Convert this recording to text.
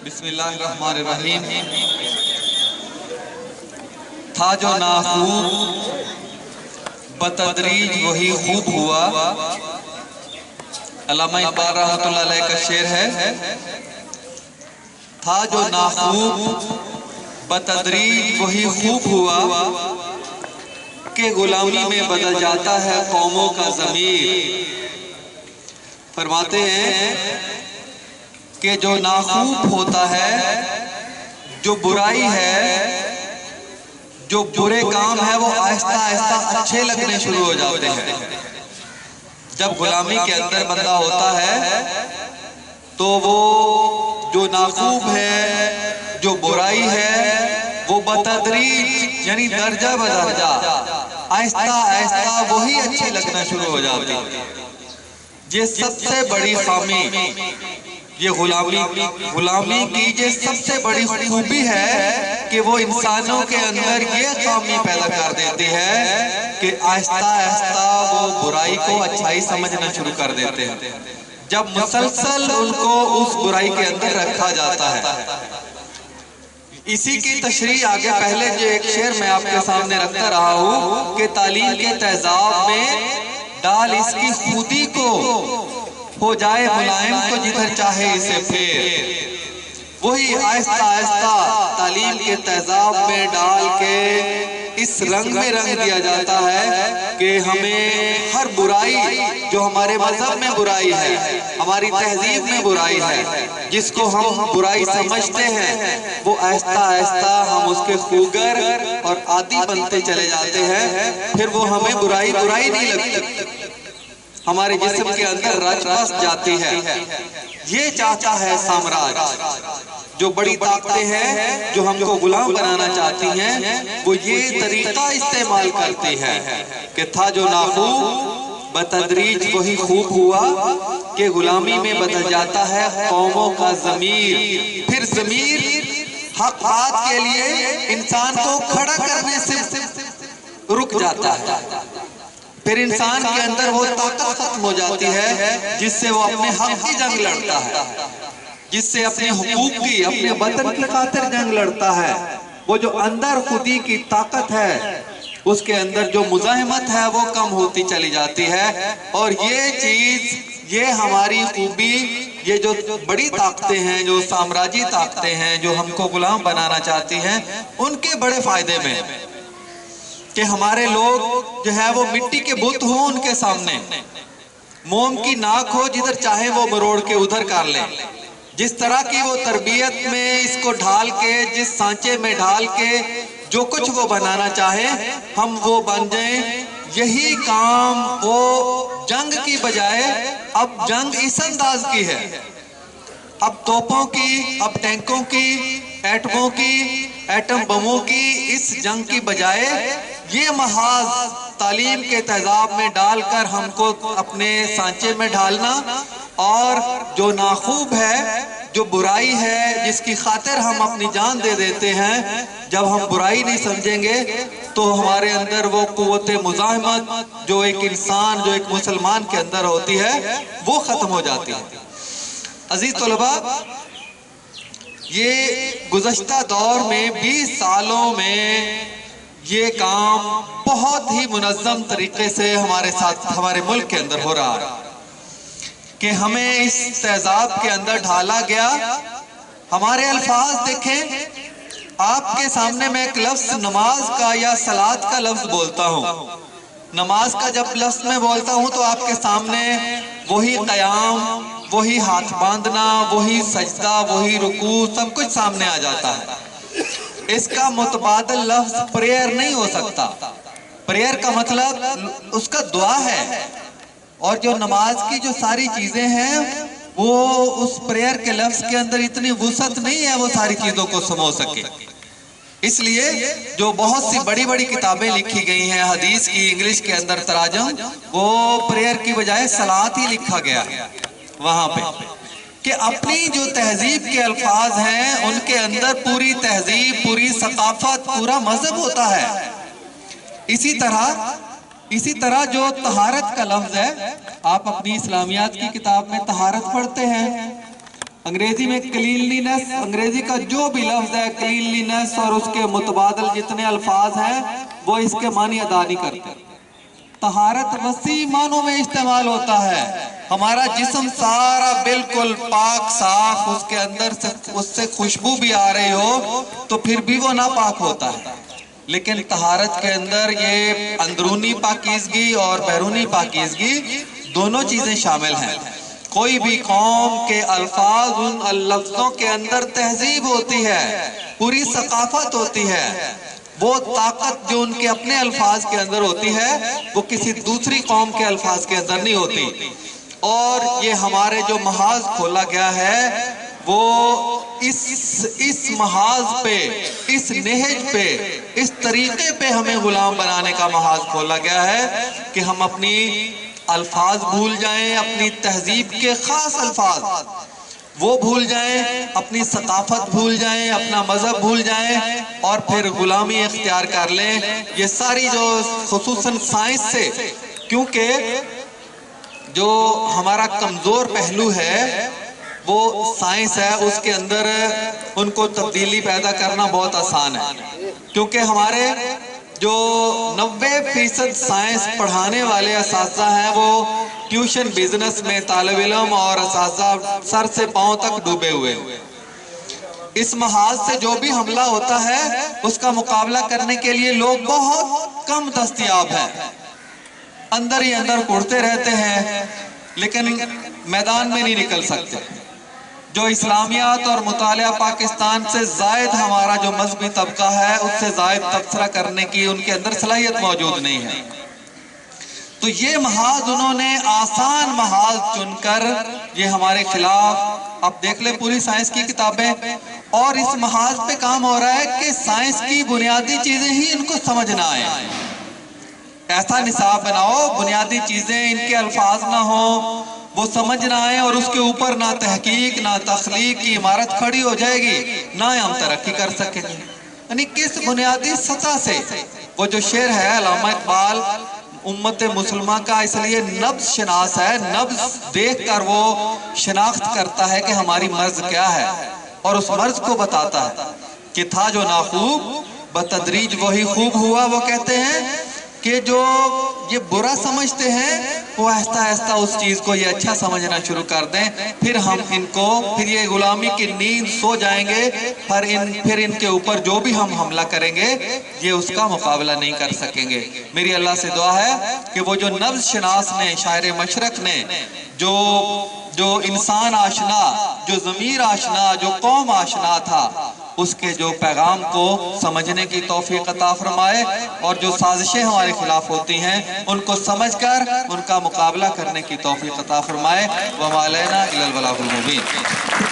بسم اللہ الرحمن الرحیم۔ تھا جو ناخوب بتدریج وہی خوب ہوا۔ علامہ اقبال رحمۃ اللہ علیہ کا شعر ہے، تھا جو ناخوب بتدریج وہی خوب ہوا، کہ غلامی میں بدل جاتا ہے قوموں کا ضمیر۔ فرماتے ہیں کہ جو ناخوب ہوتا ہے، جو برائی ہے، جو برے کام ہے، وہ آہستہ آہستہ اچھے لگنے شروع ہو جاتے ہیں۔ جب غلامی کے اندر بندہ ہوتا ہے تو وہ جو ناخوب ہے، جو برائی ہے، وہ بتدریج یعنی درجہ بدرجہ آہستہ آہستہ وہی اچھے لگنا شروع ہو جاتی ہے۔ یہ سب سے بڑی خامی، یہ غلامی کی یہ سب سے بڑی خوبی ہے کہ وہ انسانوں کے اندر یہ خامی پیدا کر دیتی ہے کہ آہستہ آہستہ وہ برائی کو اچھائی سمجھنا شروع کر دیتے ہیں۔ جب مسلسل ان کو اس برائی کے اندر رکھا جاتا ہے، اسی کی تشریح آگے پہلے جو ایک شعر میں آپ کے سامنے رکھتا رہا ہوں کہ تعلیم کے تہذاب میں ڈال اس کی خودی کو، ہو جائے ملائم تو جدھر چاہے اسے پھیر۔ وہی آہستہ آہستہ تعلیم کے تہذاب میں ڈال کے اس رنگ میں رنگ دیا جاتا ہے کہ ہمیں ہر برائی جو ہمارے مذہب میں برائی ہے، ہماری تہذیب میں برائی ہے، جس کو ہم برائی سمجھتے ہیں، وہ آہستہ آہستہ ہم اس کے خوگر اور عادی بنتے چلے جاتے ہیں۔ پھر وہ ہمیں برائی نہیں لگتی، ہمارے جسم کے اندر رچ بس جاتی ہے۔ یہ چاہتا ہے سامراج، جو بڑی طاقتیں ہیں جو ہم کو غلام بنانا چاہتی ہیں، وہ یہ طریقہ استعمال کرتی ہے کہ تھا جو ناخوب بتدریج وہی خوب ہوا، کہ غلامی میں بدل جاتا ہے قوموں کا ضمیر۔ پھر ضمیر حق بات کے لیے انسان کو کھڑا کرنے سے رک جاتا ہے۔ پھر انسان کے اندر وہ طاقت ختم ہو جاتی ہے جس سے وہ اپنے حق کی جنگ لڑتا ہے، جس سے اپنے حقوق کی، اپنے وطن کی خاطر جنگ لڑتا ہے۔ وہ جو اندر خودی کی طاقت ہے، اس کے اندر جو مزاحمت ہے وہ کم ہوتی چلی جاتی ہے۔ اور یہ چیز، یہ ہماری خوبی، یہ جو بڑی طاقتیں ہیں، جو سامراجی طاقتیں ہیں، جو ہم کو غلام بنانا چاہتی ہیں، ان کے بڑے فائدے میں کہ ہمارے لوگ جو ہے وہ مٹی کے بت ہوں ان کے سامنے، موم کی ناک ہو، جدھر چاہے وہ مروڑ کے ادھر کر لیں۔ جس طرح کی وہ تربیت میں اس کو ڈھال کے، جس سانچے میں ڈھال کے جو کچھ وہ بنانا چاہے ہم وہ بن جائیں۔ یہی کام وہ جنگ کی بجائے اب جنگ اس انداز کی ہے، اب توپوں کی، اب ٹینکوں کی، ایٹموں کی، ایٹم بموں کی اس جنگ کی بجائے یہ محاذ تعلیم کے تہذاب میں ڈال کر ہم کو اپنے سانچے میں ڈھالنا، اور جو ناخوب ہے، جو برائی ہے، جس کی خاطر ہم اپنی جان دے دیتے ہیں، جب ہم برائی نہیں سمجھیں گے تو ہمارے اندر وہ قوت مزاحمت جو ایک انسان، جو ایک مسلمان کے اندر ہوتی ہے، وہ ختم ہو جاتی ہے۔ عزیز طلباء، یہ گزشتہ دور میں 20 سالوں میں یہ کام بہت ہی منظم طریقے سے ہمارے ساتھ، ہمارے ملک کے اندر ہو رہا ہے کہ ہمیں اس تہذاب کے اندر ڈھالا گیا۔ ہمارے الفاظ دیکھیں، آپ کے سامنے میں ایک لفظ نماز کا یا صلاۃ کا لفظ بولتا ہوں، نماز کا جب لفظ میں بولتا ہوں تو آپ کے سامنے وہی قیام، وہی ہاتھ باندھنا، وہی سجدہ، وہی رکوع، سب کچھ سامنے آ جاتا ہے۔ اس کا متبادل لفظ پریئر نہیں ہو سکتا۔ پریئر کا مطلب اس کا دعا ہے، اور جو نماز کی جو ساری چیزیں ہیں وہ اس پریئر کے لفظ کے اندر اتنی وسعت نہیں ہے وہ ساری چیزوں کو سمو سکے۔ اس لیے جو بہت سی بڑی بڑی کتابیں لکھی گئی ہیں حدیث کی، انگلش کے اندر تراجم، وہ پریئر کی بجائے صلاۃ ہی لکھا گیا ہے وہاں پہ، کہ اپنی جو تہذیب کے الفاظ ہیں ان کے اندر پوری تہذیب، پوری ثقافت، پورا مذہب ہوتا ہے۔ اسی طرح جو طہارت کا لفظ ہے، آپ اپنی اسلامیات کی کتاب میں طہارت پڑھتے ہیں، انگریزی میں کلینلینس، انگریزی کا جو بھی لفظ ہے کلینلینس اور اس کے متبادل جتنے الفاظ ہیں وہ اس کے معنی ادا نہیں کرتے۔ طہارت وسیع معنوں میں استعمال ہوتا ہے، ہمارا جسم سارا بالکل پاک صاف، اس کے اندر سے اس سے خوشبو بھی آ رہی ہو تو پھر بھی وہ ناپاک ہوتا ہے۔ لیکن طہارت کے اندر یہ اندرونی پاکیزگی اور بیرونی پاکیزگی دونوں چیزیں شامل ہیں۔ کوئی بھی قوم کے الفاظ، ان لفظوں کے اندر تہذیب ہوتی ہے، پوری ثقافت ہوتی ہے۔ وہ طاقت جو ان کے اپنے الفاظ کے اندر ہوتی ہے وہ کسی دوسری قوم کے الفاظ کے اندر نہیں ہوتی۔ اور یہ ہمارے جو محاذ کھولا گیا ہے وہ اس محاذ پہ، اس نہج پہ، اس طریقے پہ ہمیں غلام بنانے کا محاذ کھولا گیا ہے کہ ہم اپنی الفاظ بھول جائیں، اپنی تہذیب کے خاص الفاظ وہ بھول جائیں، اپنی ثقافت بھول جائیں، اپنا مذہب بھول جائیں اور پھر غلامی اختیار کر لیں۔ یہ ساری جو خصوصاً سائنس سے، کیونکہ جو ہمارا کمزور پہلو ہے وہ سائنس ہے، اس کے اندر ان کو تبدیلی پیدا کرنا بہت آسان ہے، کیونکہ ہمارے جو 90% سائنس پڑھانے والے اساتذہ ہیں وہ ٹیوشن بزنس میں طالب علم اور اساتذہ سر سے پاؤں تک ڈوبے ہوئے۔ اس محاذ سے جو بھی حملہ ہوتا ہے اس کا مقابلہ کرنے کے لیے لوگ بہت کم دستیاب ہیں، اندر ہی اندر اڑتے رہتے ہیں لیکن میدان میں نہیں نکل سکتے۔ جو اسلامیات اور مطالعہ پاکستان سے زائد ہمارا جو مذہبی طبقہ ہے اس سے زائد تبصرہ کرنے کی ان کے اندر صلاحیت موجود نہیں ہے۔ تو یہ محاذ انہوں نے آسان محاذ چن کر یہ ہمارے خلاف، اب دیکھ لیں پوری سائنس کی کتابیں، اور اس محاذ پہ کام ہو رہا ہے کہ سائنس کی بنیادی چیزیں ہی ان کو سمجھ نہ آئیں۔ ایسا نصاب بناؤ بنیادی چیزیں ان کے الفاظ نہ ہوں، وہ سمجھ نہ آئیں، اور اس کے اوپر نہ تحقیق نہ تخلیق کی عمارت کھڑی ہو جائے گی، نہ ہم ترقی کر سکیں گے۔ یعنی کس بنیادی سطح سے؟ وہ جو شعر ہے علامہ اقبال امت مسلمہ کا اس لیے نبض شناس ہے، نبض دیکھ کر وہ شناخت کرتا ہے کہ ہماری مرض کیا ہے اور اس مرض کو بتاتا ہے کہ تھا جو ناخوب بتدریج وہی خوب ہوا۔ وہ کہتے ہیں کہ جو یہ برا سمجھتے ہیں وہ آہستہ آہستہ اس چیز کو یہ اچھا سمجھنا شروع کر دیں، پھر ہم ان کو، پھر یہ غلامی کی نیند سو جائیں گے، پھر ان کے اوپر جو بھی ہم حملہ کریں گے یہ اس کا مقابلہ نہیں کر سکیں گے۔ میری اللہ سے دعا ہے کہ وہ جو نبض شناس نے، شاعر مشرق نے، جو انسان آشنا، جو ضمیر آشنا، جو قوم آشنا تھا، اس کے جو پیغام کو سمجھنے کی توفیق عطا فرمائے، اور جو سازشیں ہمارے خلاف ہوتی ہیں ان کو سمجھ کر ان کا مقابلہ کرنے کی توفیق عطا فرمائے۔ وَمَا عَلَيْنَا إِلَّا الْبَلَاغُ الْمُبِينُ۔